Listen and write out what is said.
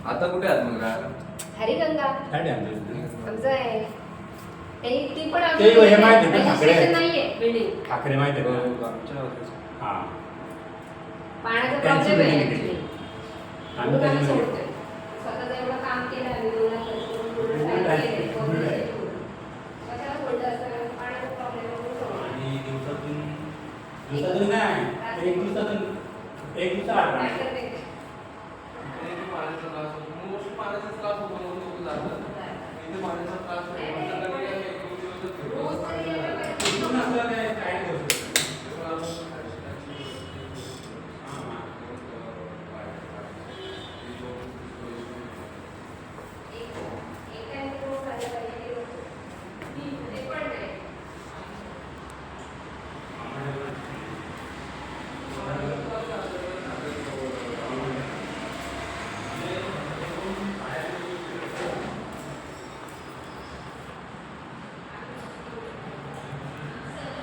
आता कुठे आहात मग राहायला? हरिगंगा काय डॅम आहे? आमचं आहे ती पण ते हे माहिती आहे का? ठाकरे रजिस्ट्रेशन नाहीये बिल्डिंग. ठाकरे माहिती आहे हो, का? आमच्या ऑफिस. हा पाण्याचा त्यांची प्रॉब्लेम आहे building ऍक्च्युली. आम्ही म्हणून आम्ही त्याच्यामध्ये- सोडतोय. स्वतःचं एवढं काम केलं आम्ही 2 लाख खर्च करून पूर्ण Good site आहे, केलंय, good वगैरे आहे. करून. कशाला सोडलं असतं? पाण्याचा प्रॉब्लेम आहे म्हणून सोडलं. आणि दिवसातून नाही एक दिवसात आठ काय वेळा. करते? पाण्याचा त्रास होतो. मोस्ट पाण्याचा त्रास होतो म्हणून लोक जातात. इथे पाण्याचा त्रास होतो.